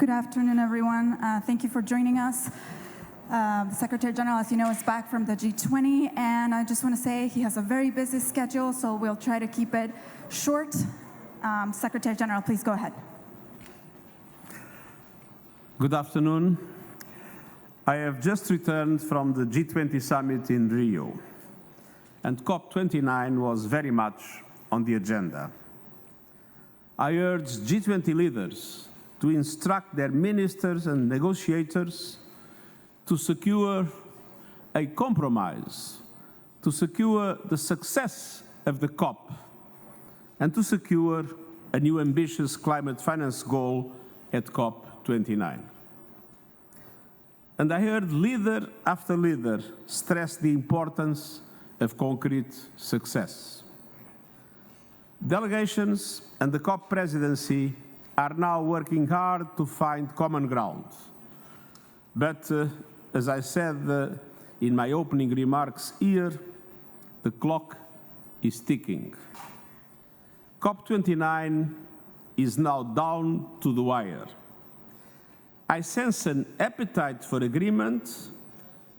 Good afternoon, everyone. Thank you for joining us. The Secretary-General, as you know, is back from the G20, and I just want to say he has a very busy schedule, so we'll try to keep it short. Secretary-General, please go ahead. Good afternoon. I have just returned from the G20 summit in Rio, and COP29 was very much on the agenda. I urge G20 leaders to instruct their ministers and negotiators to secure a compromise, to secure the success of the COP, and to secure a new ambitious climate finance goal at COP29. And I heard leader after leader stress the importance of concrete success. Delegations and the COP presidency are now working hard to find common ground. But as I said in my opening remarks here, the clock is ticking. COP29 is now down to the wire. I sense an appetite for agreement,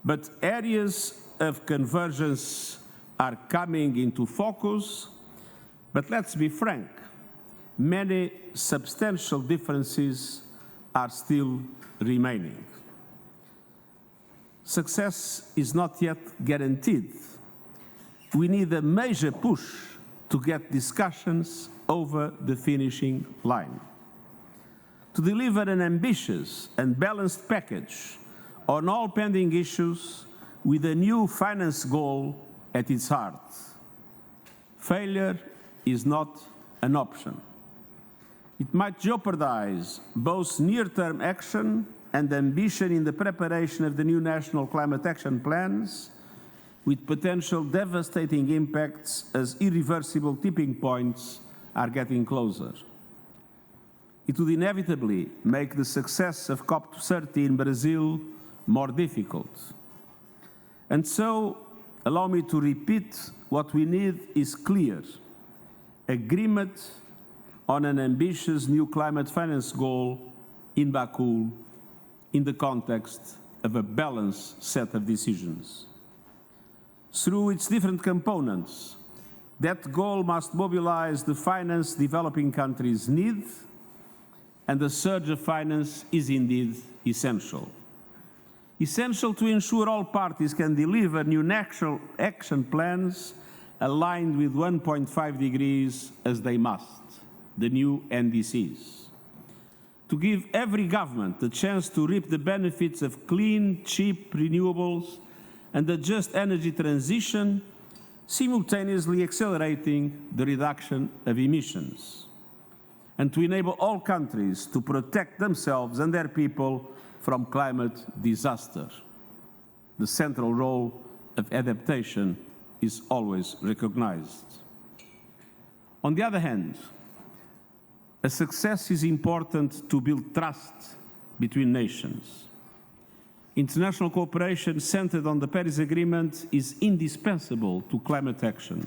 but areas of convergence are coming into focus. But let's be frank, many substantial differences are still remaining. Success is not yet guaranteed. We need a major push to get discussions over the finishing line. To deliver an ambitious and balanced package on all pending issues with a new finance goal at its heart. Failure is not an option. It might jeopardize both near-term action and ambition in the preparation of the new national climate action plans, with potential devastating impacts as irreversible tipping points are getting closer. It would inevitably make the success of COP30 in Brazil more difficult. And so, allow me to repeat, what we need is clear: agreement on an ambitious new climate finance goal in Baku in the context of a balanced set of decisions. Through its different components, that goal must mobilize the finance developing countries need, and a surge of finance is indeed essential. Essential to ensure all parties can deliver new national action plans aligned with 1.5 degrees as they must, the new NDCs. To give every government the chance to reap the benefits of clean, cheap renewables and a just energy transition, simultaneously accelerating the reduction of emissions. And to enable all countries to protect themselves and their people from climate disaster. The central role of adaptation is always recognized. On the other hand, a success is important to build trust between nations. International cooperation centered on the Paris Agreement is indispensable to climate action.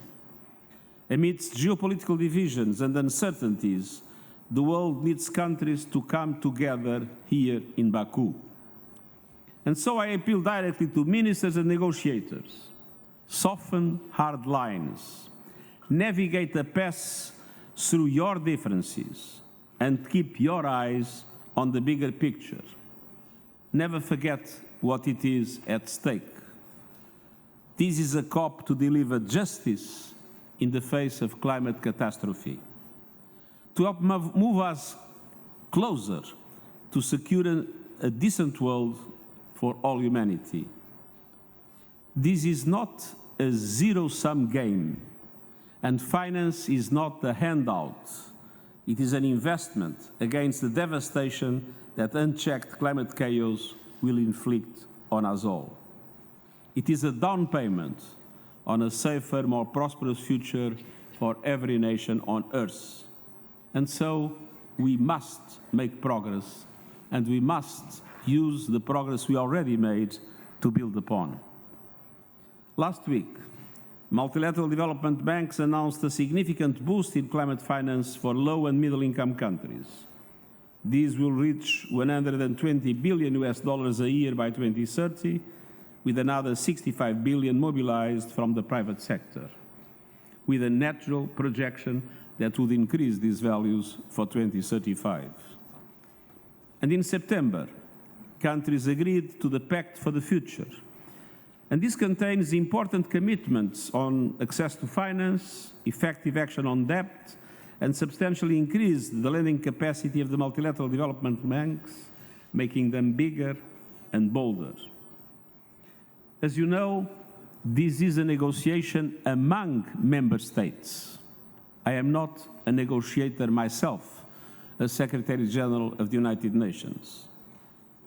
Amidst geopolitical divisions and uncertainties, the world needs countries to come together here in Baku. And so I appeal directly to ministers and negotiators. Soften hard lines. Navigate a path through your differences and keep your eyes on the bigger picture. Never forget what it is at stake. This is a COP to deliver justice in the face of climate catastrophe, to help move us closer to secure a decent world for all humanity. This is not a zero-sum game, and finance is not a handout. It is an investment against the devastation that unchecked climate chaos will inflict on us all. It is a down payment on a safer, more prosperous future for every nation on Earth. And so we must make progress, and we must use the progress we already made to build upon. Last week, multilateral development banks announced a significant boost in climate finance for low and middle-income countries. These will reach 120 billion US dollars a year by 2030, with another 65 billion mobilized from the private sector, with a natural projection that would increase these values for 2035. And in September, countries agreed to the Pact for the Future. And this contains important commitments on access to finance, effective action on debt, and substantially increased the lending capacity of the multilateral development banks, making them bigger and bolder. As you know, this is a negotiation among member states. I am not a negotiator myself, as Secretary-General of the United Nations,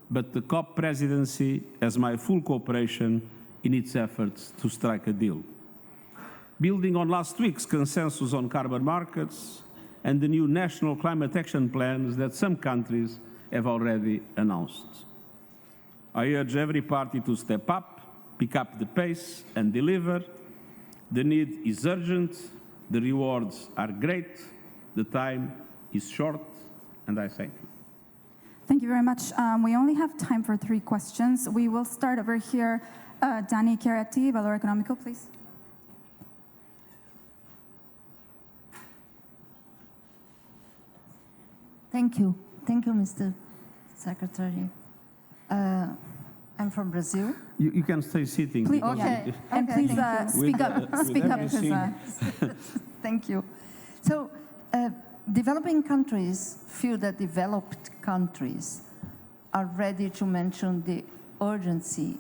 but the COP presidency has my full cooperation in its efforts to strike a deal. Building on last week's consensus on carbon markets and the new national climate action plans that some countries have already announced. I urge every party to step up, pick up the pace and deliver. The need is urgent, the rewards are great, the time is short, and I thank you. Thank you very much. We only have time for 3 questions. We will start over here. Dani Chiaretti, Valore Economico, please. Thank you. Thank you, Mr. Secretary. I'm from Brazil. You can stay sitting. Please, Okay. And Okay, please thank you. speak up. With Speak up. everything. Thank you. So, developing countries feel that developed countries are ready to mention the urgency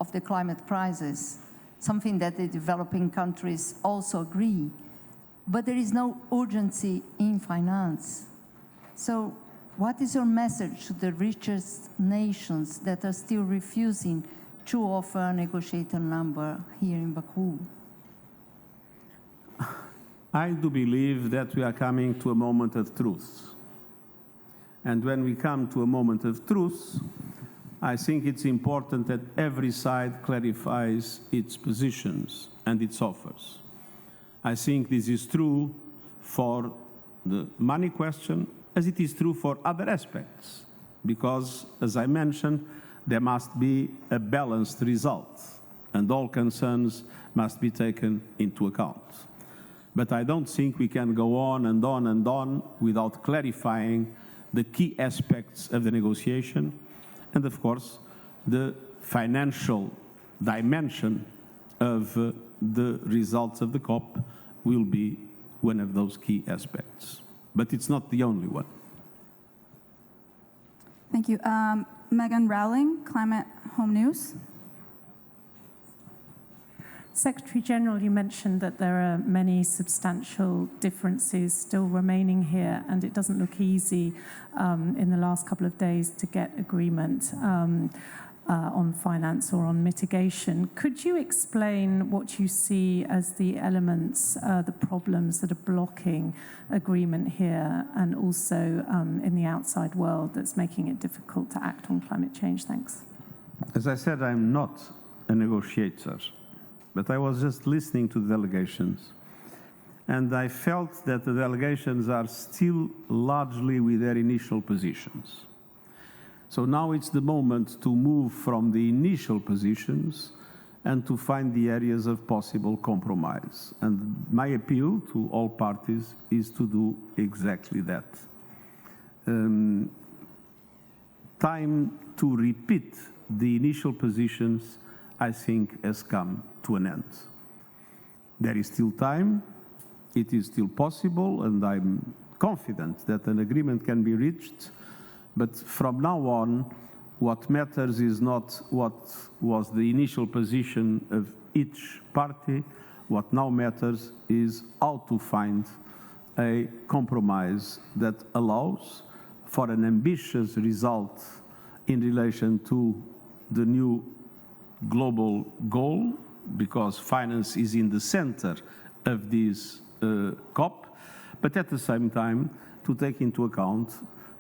of the climate crisis, something that the developing countries also agree, but there is no urgency in finance. So, what is your message to the richest nations that are still refusing to offer a negotiated number here in Baku? I do believe that we are coming to a moment of truth. And when we come to a moment of truth, I think it's important that every side clarifies its positions and its offers. I think this is true for the money question, as it is true for other aspects, because, as I mentioned, there must be a balanced result, and all concerns must be taken into account. But I don't think we can go on and on and on without clarifying the key aspects of the negotiation, and of course, the financial dimension of the results of the COP will be one of those key aspects. But it's not the only one. Thank you. Megan Rowling, Climate Home News. Secretary-General, you mentioned that there are many substantial differences still remaining here, and it doesn't look easy in the last couple of days to get agreement on finance or on mitigation. Could you explain what you see as the elements, the problems that are blocking agreement here, and also in the outside world that's making it difficult to act on climate change? Thanks. As I said, I'm not a negotiator, but I was just listening to the delegations, and I felt that the delegations are still largely with their initial positions. So now it's the moment to move from the initial positions and to find the areas of possible compromise. And my appeal to all parties is to do exactly that. Time to repeat the initial positions, I think, has come to an end. There is still time, it is still possible, and I'm confident that an agreement can be reached. But from now on, what matters is not what was the initial position of each party. What now matters is how to find a compromise that allows for an ambitious result in relation to the new global goal, because finance is in the center of this COP, but at the same time to take into account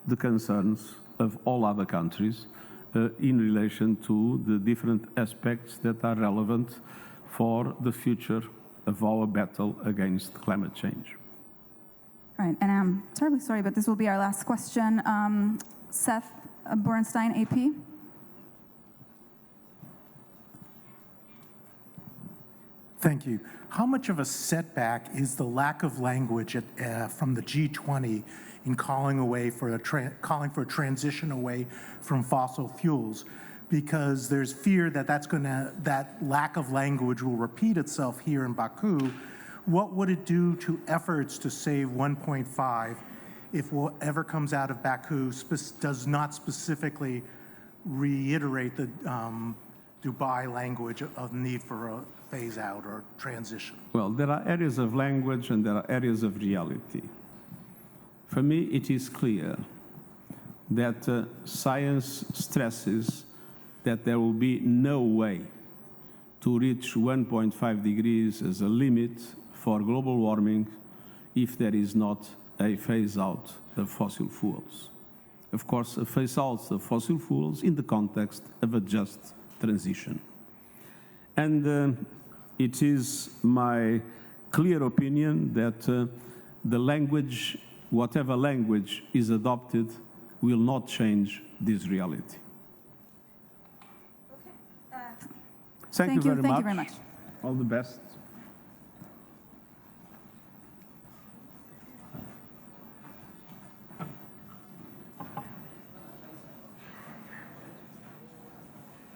the concerns of all other countries in relation to the different aspects that are relevant for the future of our battle against climate change. All right, and I'm terribly sorry, but this will be our last question. Seth Borenstein, AP. Thank you. How much of a setback is the lack of language from the G20 in calling for a transition away from fossil fuels? Because there's fear that that lack of language will repeat itself here in Baku. What would it do to efforts to save 1.5 if whatever comes out of Baku does not specifically reiterate the Dubai language of need for a phase out or transition? Well, there are areas of language and there are areas of reality. For me, it is clear that science stresses that there will be no way to reach 1.5 degrees as a limit for global warming if there is not a phase out of fossil fuels. Of course, a phase out of fossil fuels in the context of a just transition. And it is my clear opinion that the language, whatever language is adopted, will not change this reality. Thank you very much. Thank you very much. All the best.